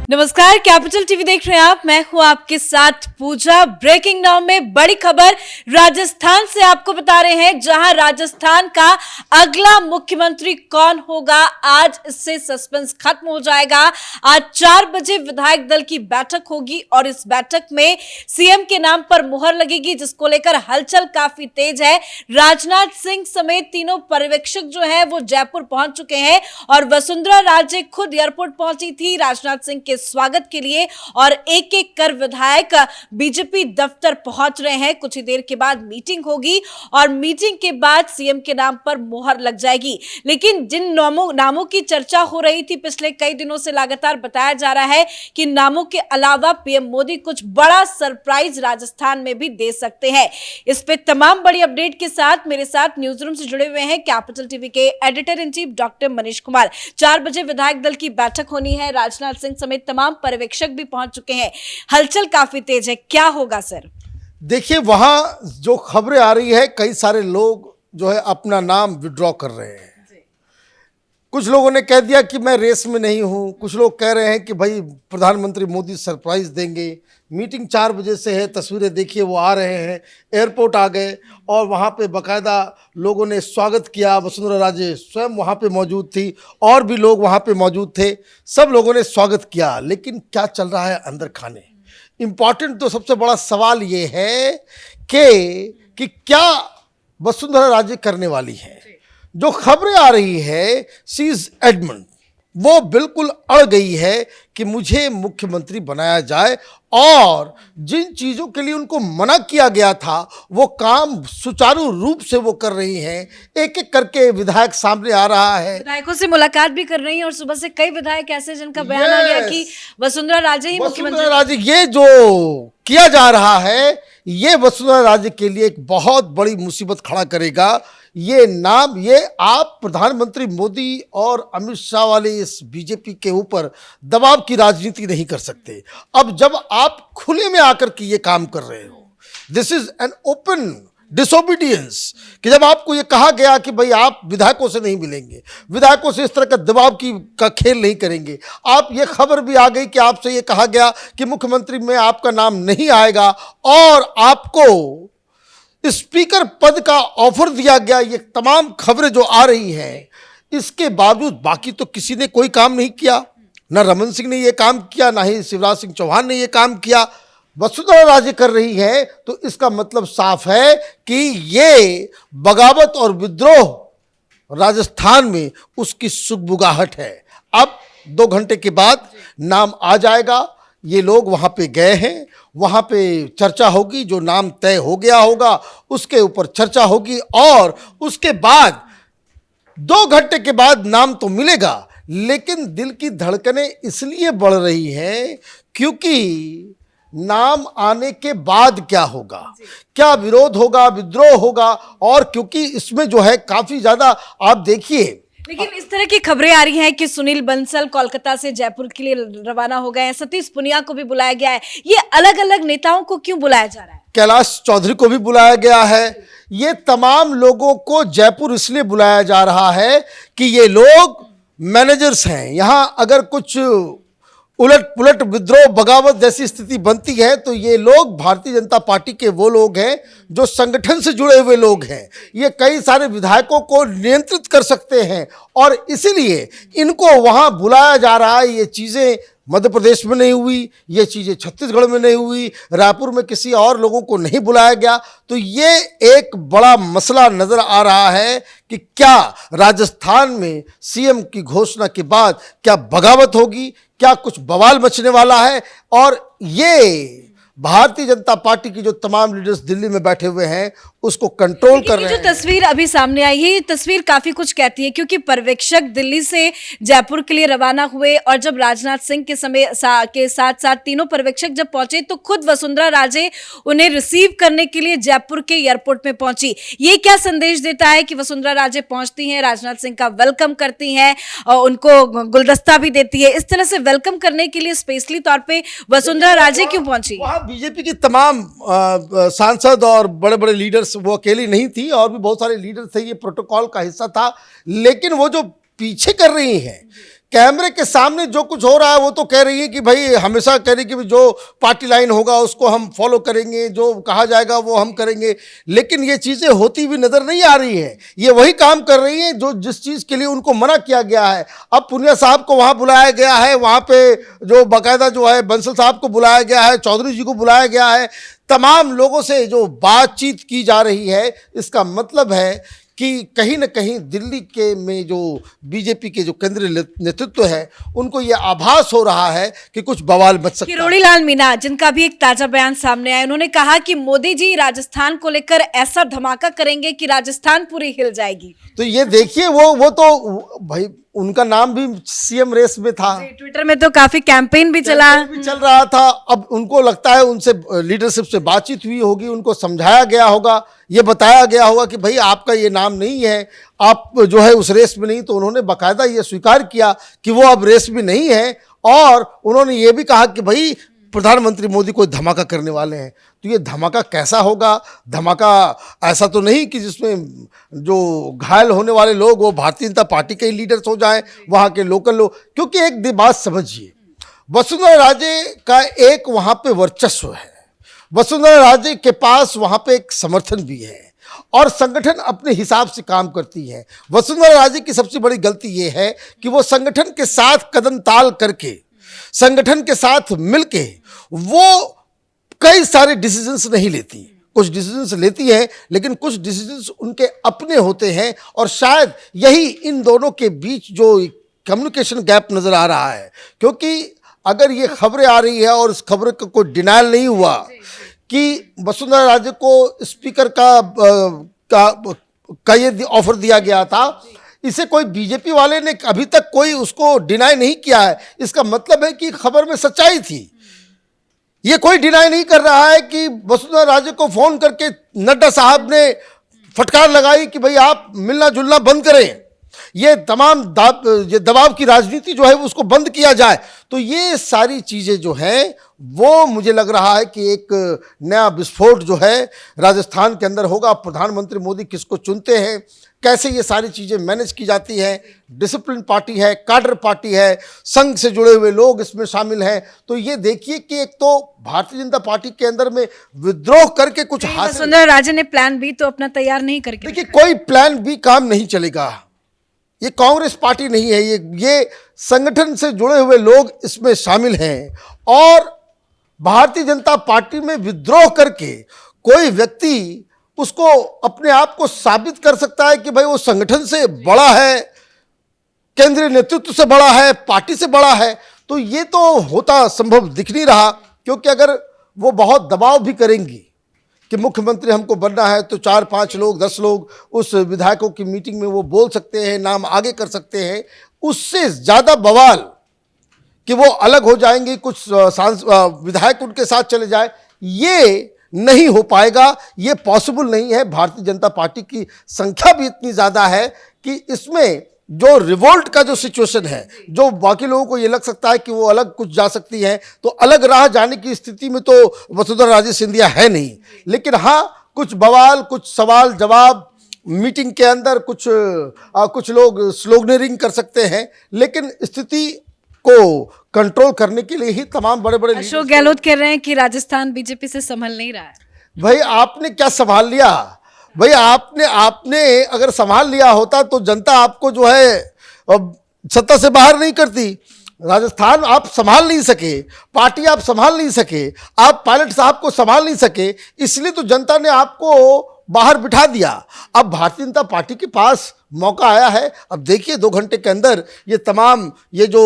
नमस्कार, capital TV देख रहे हैं आप। मैं हूं आपके साथ पूजा। ब्रेकिंग नाउ में बड़ी खबर राजस्थान से आपको बता रहे हैं, जहां राजस्थान का अगला मुख्यमंत्री कौन होगा, आज इससे सस्पेंस खत्म हो जाएगा। आज 4 बजे विधायक दल की बैठक होगी और इस बैठक में सीएम के नाम पर मुहर लगेगी, जिसको लेकर हलचल काफी तेज है। राजनाथ सिंह समेत तीनों पर्यवेक्षक जो है वो जयपुर पहुंच चुके हैं और वसुंधरा राजे खुद एयरपोर्ट पहुंची थी राजनाथ सिंह के स्वागत के लिए और एक एक कर विधायक बीजेपी दफ्तर पहुंच रहे हैं। कुछ ही देर के बाद मीटिंग होगी और मीटिंग के बाद सीएम के नाम पर मुहर लग जाएगी। लेकिन जिन नामों की चर्चा हो रही थी पिछले कई दिनों से, लगातार बताया जा रहा है कि नामों के अलावा पीएम मोदी कुछ बड़ा सरप्राइज राजस्थान में भी दे सकते हैं। इस पे तमाम बड़ी अपडेट के साथ मेरे साथ न्यूज रूम से जुड़े हुए हैं कैपिटल टीवी के editor in chief doctor Manish Kumar. 4 बजे विधायक दल की बैठक होनी है, राजनाथ सिंह समेत तमाम पर्यवेक्षक भी पहुंच चुके हैं। हलचल काफी तेज है, क्या होगा सर? देखिए, वहां जो खबरें आ रही है, कई सारे लोग जो है अपना नाम विड्रॉ कर रहे हैं। कुछ लोगों ने कह दिया कि मैं रेस में नहीं हूं, कुछ लोग कह रहे हैं कि भाई प्रधानमंत्री मोदी सरप्राइज देंगे। मीटिंग 4 बजे से है, तस्वीरें देखिए, वो आ रहे हैं, एयरपोर्ट आ गए और वहाँ पे बाकायदा लोगों ने स्वागत किया। वसुंधरा राजे स्वयं वहाँ पे मौजूद थी और भी लोग वहाँ पे मौजूद थे, सब लोगों ने स्वागत किया। लेकिन क्या चल रहा है अंदर खाने? इम्पॉर्टेंट तो सबसे बड़ा सवाल ये है कि क्या वसुंधरा राजे करने वाली है। जो खबरें आ रही है, शी इज एडमंड, वो बिल्कुल अड़ गई है कि मुझे मुख्यमंत्री बनाया जाए और जिन चीज़ों के लिए उनको मना किया गया था वो काम सुचारू रूप से वो कर रही हैं। एक एक करके विधायक सामने आ रहा है, विधायकों से मुलाकात भी कर रही हैं और सुबह से कई विधायक ऐसे जिनका बयान आ गया कि वसुंधरा राजे ही मुख्यमंत्री। वसुंधरा राजे, ये जो किया जा रहा है ये वसुंधरा राजे के लिए एक बहुत बड़ी मुसीबत खड़ा करेगा। ये नाम, ये आप प्रधानमंत्री मोदी और अमित शाह वाले इस बीजेपी के ऊपर दबाव की राजनीति नहीं कर सकते। अब जब आप खुले में आकर के ये काम कर रहे हो, this is an open disobedience, कि जब आपको ये कहा गया कि भाई आप विधायकों से नहीं मिलेंगे, विधायकों से इस तरह का दबाव का खेल नहीं करेंगे। आप ये खबर भी आ गई कि आपसे ये कहा गया कि मुख्यमंत्री में आपका नाम नहीं आएगा और आपको स्पीकर पद का ऑफर दिया गया। ये तमाम खबरें जो आ रही हैं, इसके बावजूद बाकी तो किसी ने कोई काम नहीं किया। ना रमन सिंह ने ये काम किया, ना ही शिवराज सिंह चौहान ने ये काम किया। वसुंधरा राजे कर रही है, तो इसका मतलब साफ है कि ये बगावत और विद्रोह राजस्थान में उसकी सुगबुगाहट है। अब 2 घंटे के बाद नाम आ जाएगा। ये लोग वहाँ पे गए हैं, वहाँ पे चर्चा होगी, जो नाम तय हो गया होगा उसके ऊपर चर्चा होगी और उसके बाद 2 घंटे के बाद नाम तो मिलेगा। लेकिन दिल की धड़कनें इसलिए बढ़ रही हैं क्योंकि नाम आने के बाद क्या होगा, क्या विरोध होगा, विद्रोह होगा, और क्योंकि इसमें जो है काफ़ी ज़्यादा, आप देखिए। लेकिन इस तरह की खबरें आ रही हैं कि सुनील बंसल कोलकाता से जयपुर के लिए रवाना हो गए हैं, सतीश पुनिया को भी बुलाया गया है। ये अलग अलग नेताओं को क्यों बुलाया जा रहा है? कैलाश चौधरी को भी बुलाया गया है। ये तमाम लोगों को जयपुर इसलिए बुलाया जा रहा है कि ये लोग मैनेजर्स हैं। यहाँ अगर कुछ उलट पुलट, विद्रोह, बगावत जैसी स्थिति बनती है तो ये लोग भारतीय जनता पार्टी के वो लोग हैं जो संगठन से जुड़े हुए लोग हैं। ये कई सारे विधायकों को नियंत्रित कर सकते हैं और इसीलिए इनको वहाँ बुलाया जा रहा है। ये चीज़ें मध्य प्रदेश में नहीं हुई, ये चीज़ें छत्तीसगढ़ में नहीं हुई, रायपुर में किसी और लोगों को नहीं बुलाया गया। तो ये एक बड़ा मसला नज़र आ रहा है कि क्या राजस्थान में सीएम की घोषणा के बाद क्या बगावत होगी, क्या कुछ बवाल मचने वाला है। और ये भारतीय जनता पार्टी की जो तमाम लीडर्स दिल्ली में बैठे हुए हैं उसको कंट्रोल कर रहे हैं। जो तस्वीर अभी सामने आई है, ये तस्वीर काफी कुछ कहती है, क्योंकि पर्यवेक्षक दिल्ली से जयपुर के लिए रवाना हुए और जब राजनाथ सिंह के के साथ साथ तीनों पर्यवेक्षक जब पहुंचे तो खुद वसुंधरा राजे उन्हें रिसीव करने के लिए जयपुर के एयरपोर्ट में पहुंची। ये क्या संदेश देता है कि वसुंधरा राजे पहुंचती हैं, राजनाथ सिंह का वेलकम करती हैं और उनको गुलदस्ता भी देती है। इस तरह से वेलकम करने के लिए स्पेशली तौर पर वसुंधरा राजे क्यों पहुंची? बीजेपी की तमाम सांसद और बड़े बड़े लीडर्स, वो अकेली नहीं थी, और भी बहुत सारे लीडर थे, ये प्रोटोकॉल का हिस्सा था। लेकिन वो जो पीछे कर रही हैं कैमरे के सामने जो कुछ हो रहा है वो तो कह रही है कि भाई हमेशा कह रही कि जो पार्टी लाइन होगा उसको हम फॉलो करेंगे, जो कहा जाएगा वो हम करेंगे, लेकिन ये चीज़ें होती हुई नज़र नहीं आ रही है। ये वही काम कर रही है जो जिस चीज़ के लिए उनको मना किया गया है। अब पुनिया साहब को वहाँ बुलाया गया है, वहाँ पे जो बाकायदा जो है बंसल साहब को बुलाया गया है, चौधरी जी को बुलाया गया है, तमाम लोगों से जो बातचीत की जा रही है। इसका मतलब है कि कहीं न कहीं दिल्ली के में जो बीजेपी के जो केंद्रीय नेतृत्व है उनको ये आभास हो रहा है कि कुछ बवाल मच सकता है। किरोड़ी लाल मीणा, जिनका भी एक ताजा बयान सामने आया, उन्होंने कहा कि मोदी जी राजस्थान को लेकर ऐसा धमाका करेंगे कि राजस्थान पूरी हिल जाएगी। तो ये देखिए वो तो भाई उनका नाम भी सीएम रेस में था, ट्विटर में तो काफी कैंपेन भी चल रहा था। अब उनको लगता है उनसे लीडरशिप से बातचीत हुई होगी, उनको समझाया गया होगा, ये बताया गया होगा कि भाई आपका ये नाम नहीं है, आप जो है उस रेस में नहीं। तो उन्होंने बाकायदा ये स्वीकार किया कि वो अब रेस में नहीं है, और उन्होंने ये भी कहा कि भाई प्रधानमंत्री मोदी कोई धमाका करने वाले हैं। तो ये धमाका कैसा होगा? धमाका ऐसा तो नहीं कि जिसमें जो घायल होने वाले लोग वो भारतीय जनता पार्टी के ही लीडर्स हो जाएं, वहाँ के लोकल लोग। क्योंकि एक बात समझिए, वसुंधरा राजे का एक वहाँ पे वर्चस्व है, वसुंधरा राजे के पास वहाँ पे एक समर्थन भी है, और संगठन अपने हिसाब से काम करती है। वसुंधरा राजे की सबसे बड़ी गलती ये है कि वो संगठन के साथ कदम ताल करके, संगठन के साथ मिलके वो कई सारे डिसीजंस नहीं लेती। कुछ डिसीजंस लेती है, लेकिन कुछ डिसीजंस उनके अपने होते हैं, और शायद यही इन दोनों के बीच जो कम्युनिकेशन गैप नजर आ रहा है। क्योंकि अगर ये खबरें आ रही है और इस खबर का कोई डिनायल नहीं हुआ कि वसुंधरा राजे को स्पीकर का ये ऑफर दिया गया था, इसे कोई बीजेपी वाले ने अभी तक कोई उसको डिनाई नहीं किया है। इसका मतलब है कि खबर में सच्चाई थी। ये कोई डिनाई नहीं कर रहा है कि वसुंधरा राजे को फोन करके नड्डा साहब ने फटकार लगाई कि भाई आप मिलना जुलना बंद करें, ये तमाम ये दबाव की राजनीति जो है उसको बंद किया जाए। तो ये सारी चीज़ें जो हैं वो मुझे लग रहा है कि एक नया विस्फोट जो है राजस्थान के अंदर होगा। प्रधानमंत्री मोदी किसको चुनते हैं, कैसे ये सारी चीज़ें मैनेज की जाती हैं, डिसिप्लिन पार्टी है, काडर पार्टी है, संघ से जुड़े हुए लोग इसमें शामिल हैं। तो ये देखिए कि एक तो भारतीय जनता पार्टी के अंदर में विद्रोह करके कुछ हासिल, वसुंधरा राजे ने प्लान बी तो अपना तैयार नहीं करके, देखिए कोई प्लान बी काम नहीं चलेगा। ये कांग्रेस पार्टी नहीं है, ये संगठन से जुड़े हुए लोग इसमें शामिल हैं, और भारतीय जनता पार्टी में विद्रोह करके कोई व्यक्ति उसको अपने आप को साबित कर सकता है कि भाई वो संगठन से बड़ा है, केंद्रीय नेतृत्व से बड़ा है, पार्टी से बड़ा है। तो ये तो होता संभव दिख नहीं रहा, क्योंकि अगर वो बहुत दबाव भी करेंगी कि मुख्यमंत्री हमको बनना है, तो 4-5 लोग 10 लोग उस विधायकों की मीटिंग में वो बोल सकते हैं, नाम आगे कर सकते हैं। उससे ज़्यादा बवाल कि वो अलग हो जाएंगे, कुछ विधायक उनके साथ चले जाए, ये नहीं हो पाएगा, ये पॉसिबल नहीं है। भारतीय जनता पार्टी की संख्या भी इतनी ज़्यादा है कि इसमें जो रिवोल्ट का जो सिचुएशन है, जो बाकी लोगों को ये लग सकता है कि वो अलग कुछ जा सकती है, तो अलग राह जाने की स्थिति में तो वसुंधरा राजे सिंधिया है नहीं। लेकिन हाँ, कुछ बवाल, कुछ सवाल जवाब मीटिंग के अंदर कुछ लोग स्लोगनरिंग कर सकते हैं, लेकिन स्थिति को कंट्रोल करने के लिए ही तमाम बड़े बड़े अशोक गहलोत कह रहे हैं कि राजस्थान बीजेपी से संभल नहीं रहा है। भाई आपने क्या संभाल लिया? भाई आपने अगर संभाल लिया होता तो जनता आपको जो है सत्ता से बाहर नहीं करती। राजस्थान आप संभाल नहीं सके, पार्टी आप संभाल नहीं सके, आप पायलट साहब को संभाल नहीं सके, इसलिए तो जनता ने आपको बाहर बिठा दिया। अब भारतीय जनता पार्टी के पास मौका आया है। अब देखिए 2 घंटे के अंदर ये तमाम ये जो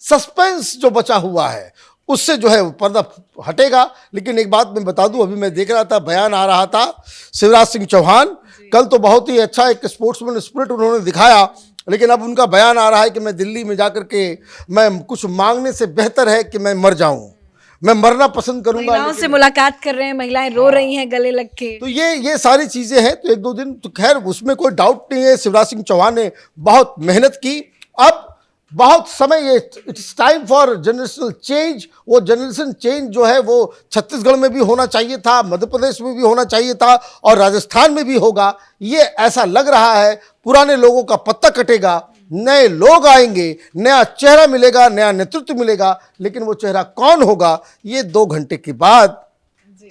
सस्पेंस जो बचा हुआ है उससे जो है पर्दा हटेगा। लेकिन एक बात मैं बता दूं, अभी मैं देख रहा था, बयान आ रहा था शिवराज सिंह चौहान, कल तो बहुत ही अच्छा एक स्पोर्ट्समैन स्पिरिट उन्होंने दिखाया, लेकिन अब उनका बयान आ रहा है कि मैं दिल्ली में जाकर के मैं कुछ मांगने से बेहतर है कि मैं मर जाऊं, मैं मरना पसंद करूंगा। महिलाओं से मुलाकात कर रहे हैं, महिलाएं रो रही हैं गले लग के। तो ये सारी चीजें हैं। तो 1-2 दिन तो खैर उसमें कोई डाउट नहीं है, शिवराज सिंह चौहान ने बहुत मेहनत की। अब बहुत समय ये it's time for generational change. वो जनरेशन चेंज जो है वो छत्तीसगढ़ में भी होना चाहिए था, मध्य प्रदेश में भी होना चाहिए था, और राजस्थान में भी होगा। ये ऐसा लग रहा है पुराने लोगों का पत्ता कटेगा, नए लोग आएंगे, नया चेहरा मिलेगा, नया नेतृत्व मिलेगा, लेकिन वो चेहरा कौन होगा ये 2 घंटे के बाद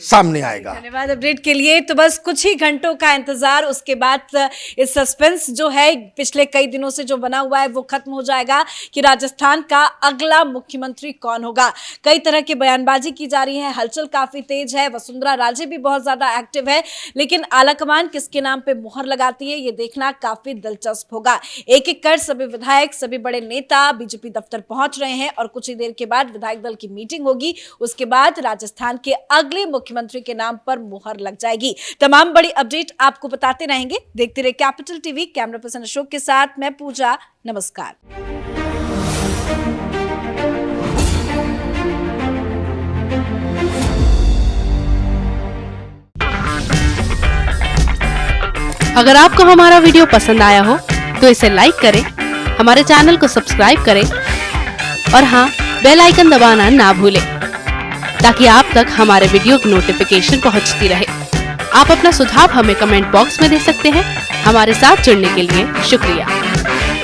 सामने आएगा। धन्यवाद अपडेट के लिए। तो बस कुछ ही घंटों का इंतजार, उसके बाद इस सस्पेंस जो है पिछले कई दिनों से जो बना हुआ है वो खत्म हो जाएगा कि राजस्थान का अगला मुख्यमंत्री कौन होगा। कई तरह की बयानबाजी की जा रही है, हलचल काफी तेज है, वसुंधरा राजे भी बहुत ज्यादा एक्टिव है, लेकिन आलाकमान किसके नाम पे मुहर लगाती है ये देखना काफी दिलचस्प होगा। एक एक कर सभी विधायक, सभी बड़े नेता बीजेपी दफ्तर पहुंच रहे हैं और कुछ ही देर के बाद विधायक दल की मीटिंग होगी। उसके बाद राजस्थान के अगले मुख्यमंत्री के नाम पर मुहर लग जाएगी। तमाम बड़ी अपडेट आपको बताते रहेंगे। देखते रहिए capital TV. Camera person Ashok के साथ मैं पूजा। नमस्कार। अगर आपको हमारा वीडियो पसंद आया हो तो इसे लाइक करें, हमारे चैनल को सब्सक्राइब करें और हाँ, बेल आइकन दबाना ना भूलें ताकि आप तक हमारे वीडियो की नोटिफिकेशन पहुंचती रहे। आप अपना सुझाव हमें कमेंट बॉक्स में दे सकते हैं। हमारे साथ जुड़ने के लिए शुक्रिया।